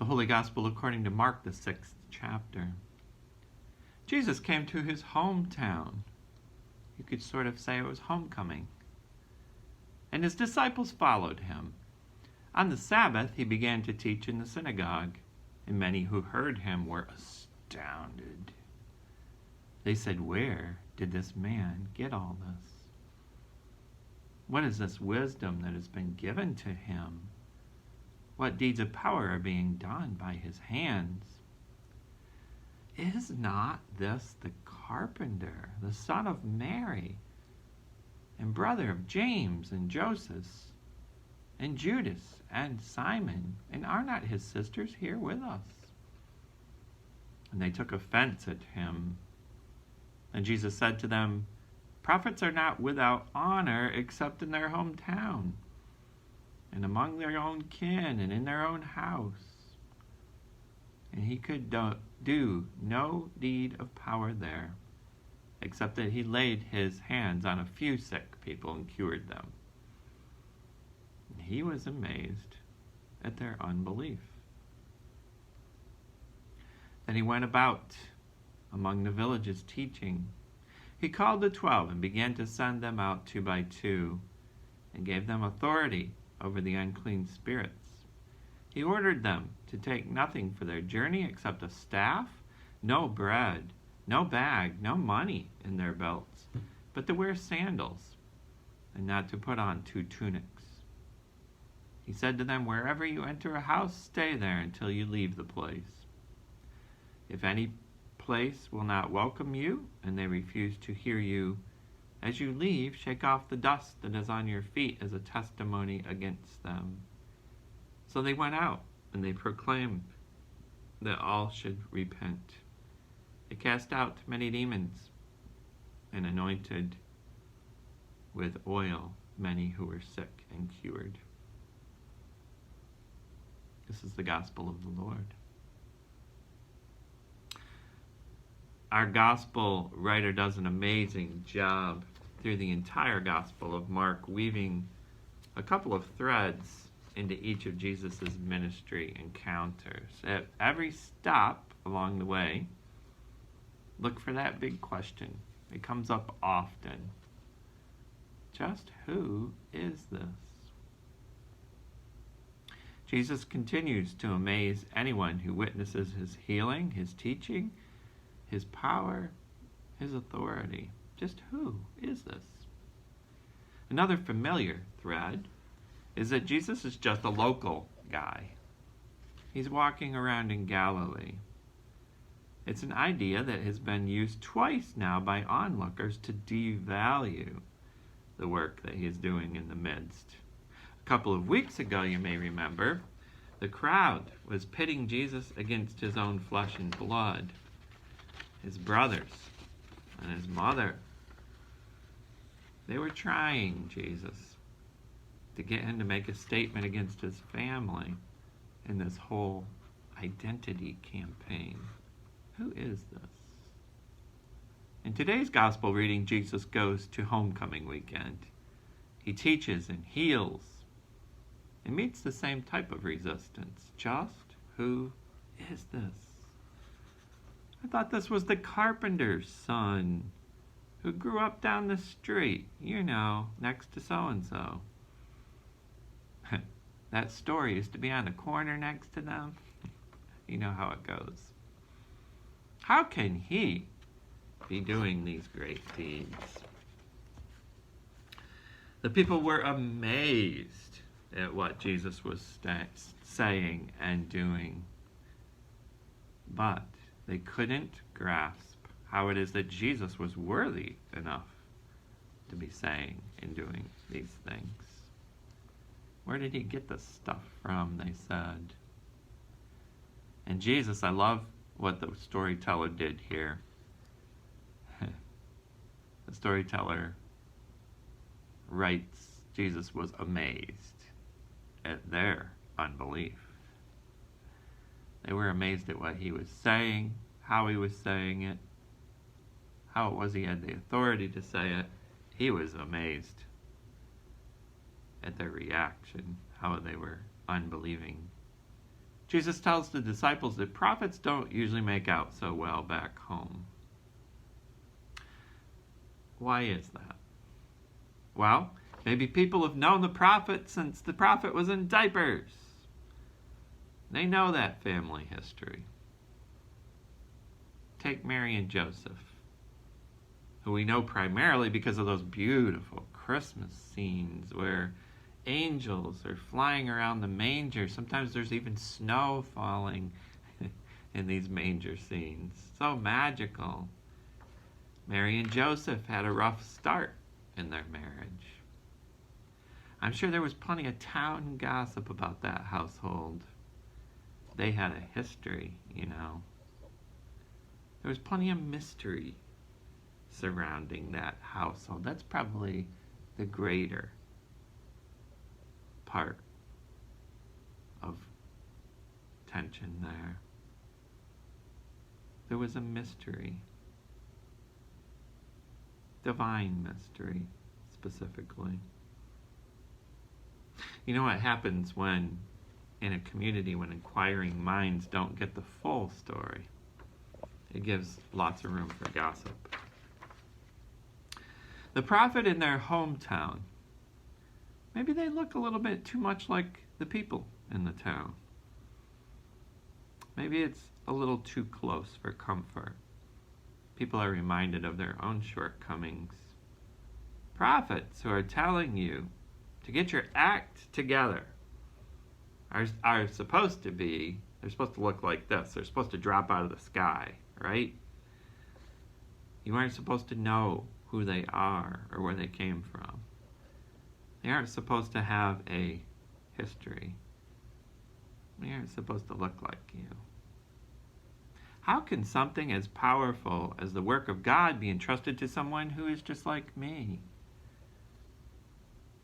The Holy Gospel according to Mark, the 6th chapter. Jesus came to his hometown. You could sort of say it was homecoming. And his disciples followed him. On the Sabbath, he began to teach in the synagogue, and many who heard him were astounded. They said, "Where did this man get all this? What is this wisdom that has been given to him? What deeds of power are being done by his hands? Is not this the carpenter, the son of Mary, and brother of James and Joseph, and Judas and Simon? And are not his sisters here with us?" And they took offense at him. And Jesus said to them, "Prophets are not without honor except in their hometown, and among their own kin, and in their own house." And he could do no deed of power there, except that he laid his hands on a few sick people and cured them. And he was amazed at their unbelief. Then he went about among the villages teaching. He called the 12 and began to send them out 2 by 2, and gave them authority over the unclean spirits. He ordered them to take nothing for their journey except a staff, no bread, no bag, no money in their belts, but to wear sandals, and not to put on 2 tunics. He said to them, "Wherever you enter a house, stay there until you leave the place. If any place will not welcome you, and they refuse to hear you, as you leave, shake off the dust that is on your feet as a testimony against them." So they went out, and they proclaimed that all should repent. They cast out many demons, and anointed with oil many who were sick and cured. This is the gospel of the Lord. Our gospel writer does an amazing job through the entire gospel of Mark, weaving a couple of threads into each of Jesus' ministry encounters. At every stop along the way, look for that big question. It comes up often. Just who is this? Jesus continues to amaze anyone who witnesses his healing, his teaching, his power, his authority. Just who is this? Another familiar thread is that Jesus is just a local guy. He's walking around in Galilee. It's an idea that has been used twice now by onlookers to devalue the work that he is doing in the midst. A couple of weeks ago, you may remember, the crowd was pitting Jesus against his own flesh and blood, his brothers and his mother. They were trying Jesus to get him to make a statement against his family in this whole identity campaign. Who is this? In today's gospel reading, Jesus goes to homecoming weekend. He teaches and heals and meets the same type of resistance. Just who is this? I thought this was the carpenter's son who grew up down the street, next to so-and-so. That story used to be on the corner next to them. You know how it goes. How can he be doing these great deeds? The people were amazed at what Jesus was saying and doing, but they couldn't grasp how it is that Jesus was worthy enough to be saying and doing these things. Where did he get this stuff from, they said. And Jesus, I love what the storyteller did here. The storyteller writes, Jesus was amazed at their unbelief. They were amazed at what he was saying, how he was saying it, how it was he had the authority to say it. He was amazed at their reaction, how they were unbelieving Jesus tells the disciples that prophets don't usually make out so well back home. Why is that? Well, maybe people have known the prophet since the prophet was in diapers. They know that family history. Take Mary and Joseph, who we know primarily because of those beautiful Christmas scenes where angels are flying around the manger. Sometimes there's even snow falling in these manger scenes. So magical. Mary and Joseph had a rough start in their marriage. I'm sure there was plenty of town gossip about that household. They had a history, you know. There was plenty of mystery surrounding that household. That's probably the greater part of tension there. There was a mystery. Divine mystery, specifically. You know what happens when, in a community, when inquiring minds don't get the full story? It gives lots of room for gossip. The prophet in their hometown, maybe they look a little bit too much like the people in the town. Maybe it's a little too close for comfort. People are reminded of their own shortcomings. Prophets who are telling you to get your act together are supposed to be, they're supposed to look like this. They're supposed to drop out of the sky, right? You aren't supposed to know who they are or where they came from. They aren't supposed to have a history. They aren't supposed to look like you. How can something as powerful as the work of God be entrusted to someone who is just like me?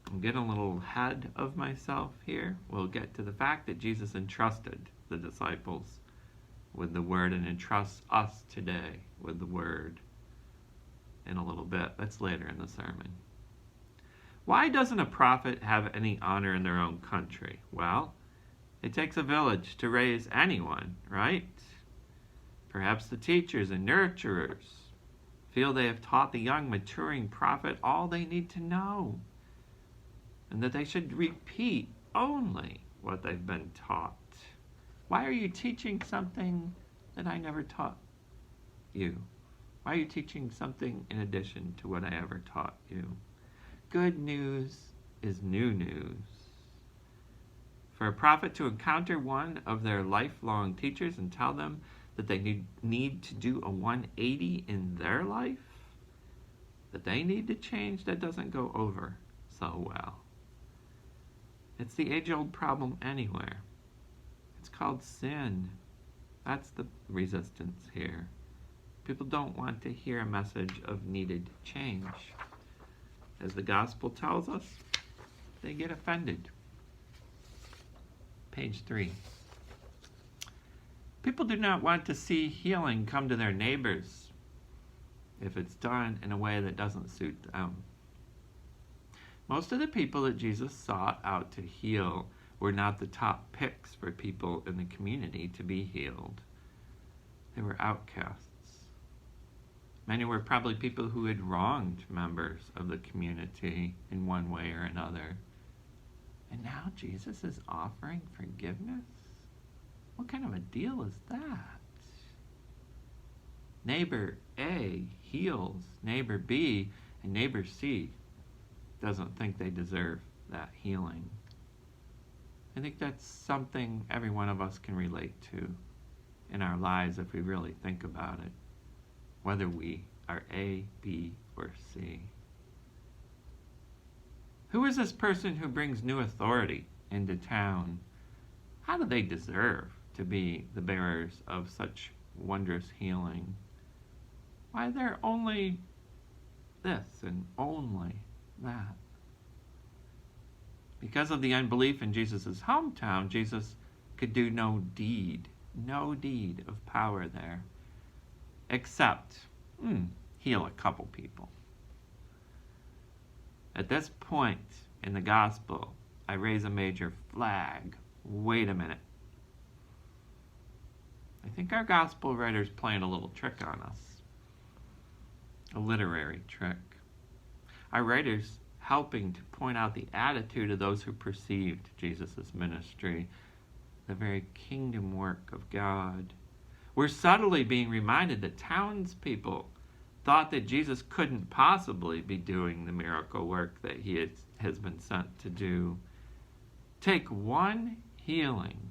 I'm getting a little ahead of myself here. We'll get to the fact that Jesus entrusted the disciples with the word and entrusts us today with the word in a little bit. That's later in the sermon. Why doesn't a prophet have any honor in their own country? Well, it takes a village to raise anyone, right? Perhaps the teachers and nurturers feel they have taught the young, maturing prophet all they need to know, and that they should repeat only what they've been taught. Why are you teaching something that I never taught you? Why are you teaching something in addition to what I ever taught you? Good news is new news. For a prophet to encounter one of their lifelong teachers and tell them that they need to do a 180 in their life, that they need to change, that doesn't go over so well. It's the age-old problem anywhere. It's called sin. That's the resistance here. People don't want to hear a message of needed change. As the gospel tells us, they get offended. Page 3. People do not want to see healing come to their neighbors if it's done in a way that doesn't suit them. Most of the people that Jesus sought out to heal were not the top picks for people in the community to be healed. They were outcasts. Many were probably people who had wronged members of the community in one way or another. And now Jesus is offering forgiveness? What kind of a deal is that? Neighbor A heals neighbor B, and neighbor C doesn't think they deserve that healing. I think that's something every one of us can relate to in our lives if we really think about it, whether we are A, B, or C. Who is this person who brings new authority into town? How do they deserve to be the bearers of such wondrous healing? Why, they're only this and only that. Because of the unbelief in Jesus' hometown, Jesus could do no deed of power there, except heal a couple people. At this point in the gospel, I raise a major flag. Wait a minute. I think our gospel writer's playing a little trick on us. A literary trick. Our writer's helping to point out the attitude of those who perceived Jesus' ministry, the very kingdom work of God. We're subtly being reminded that townspeople thought that Jesus couldn't possibly be doing the miracle work that he has been sent to do. Take one healing,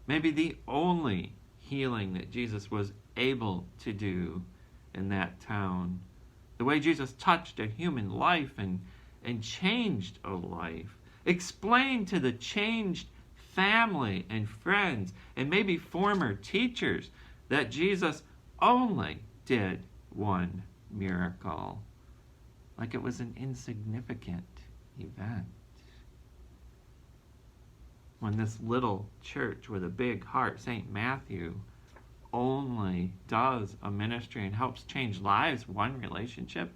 maybe the only healing that Jesus was able to do in that town. The way Jesus touched a human life and changed a life. Explained to the changed family and friends and maybe former teachers that Jesus only did one miracle, like it was an insignificant event. When this little church with a big heart, St. Matthew, only does a ministry and helps change lives, one relationship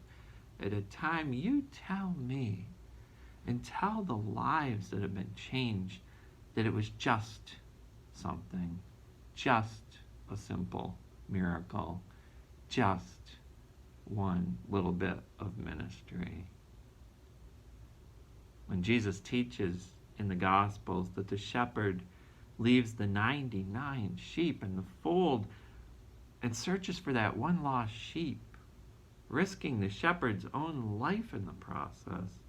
at a time, you tell me and tell the lives that have been changed that it was just something, just a simple miracle, just one little bit of ministry. When Jesus teaches in the Gospels that the shepherd leaves the 99 sheep in the fold and searches for that one lost sheep, risking the shepherd's own life in the process,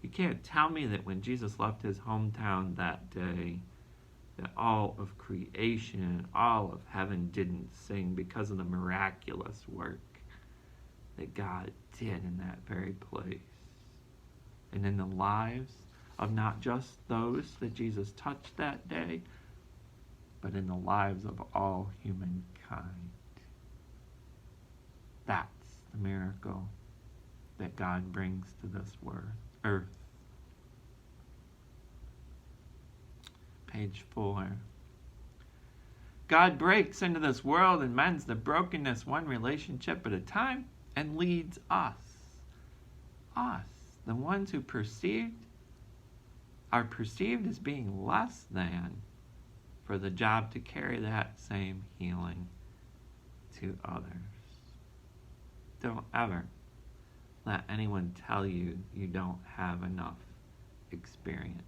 you can't tell me that when Jesus left his hometown that day, that all of creation, all of heaven didn't sing because of the miraculous work that God did in that very place. And in the lives of not just those that Jesus touched that day, but in the lives of all humankind. That's the miracle that God brings to this earth. Page 4. God breaks into this world and mends the brokenness one relationship at a time and leads us, the ones who are perceived as being less than, for the job to carry that same healing to others. Don't ever let anyone tell you you don't have enough experience,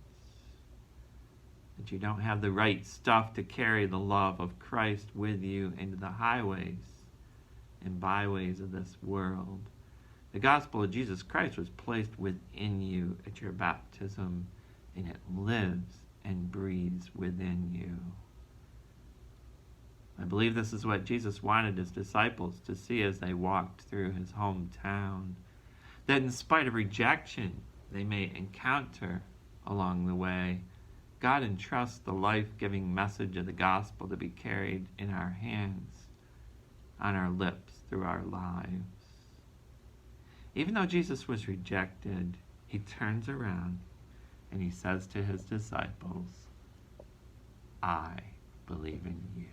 that you don't have the right stuff to carry the love of Christ with you into the highways and byways of this world. The gospel of Jesus Christ was placed within you at your baptism, and it lives and breathes within you. I believe this is what Jesus wanted his disciples to see as they walked through his hometown, that in spite of rejection they may encounter along the way, God entrusts the life-giving message of the gospel to be carried in our hands, on our lips, through our lives. Even though Jesus was rejected, he turns around and he says to his disciples, I believe in you.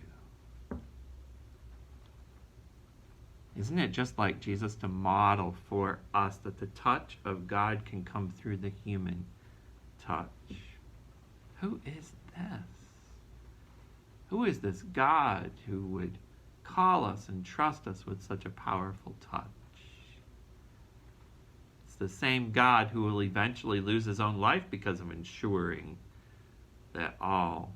Isn't it just like Jesus to model for us that the touch of God can come through the human touch? Who is this? Who is this God who would call us and trust us with such a powerful touch? It's the same God who will eventually lose his own life because of ensuring that all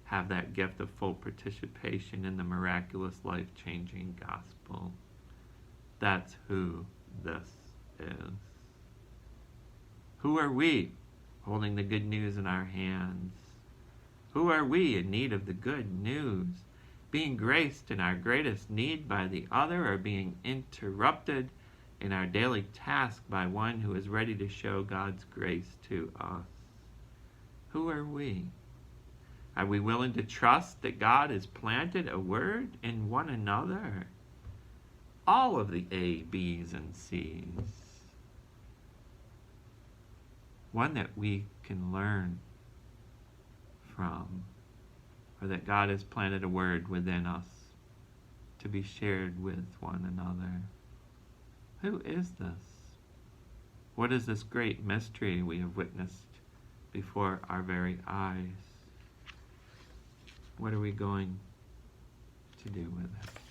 have that gift of full participation in the miraculous, life-changing gospel. That's who this is. Who are we holding the good news in our hands? Who are we in need of the good news, being graced in our greatest need by the other, or being interrupted in our daily task by one who is ready to show God's grace to us? Who are we? Are we willing to trust that God has planted a word in one another? All of the A, B's, and C's. One that we can learn from, or that God has planted a word within us to be shared with one another. Who is this? What is this great mystery we have witnessed before our very eyes? What are we going to do with it?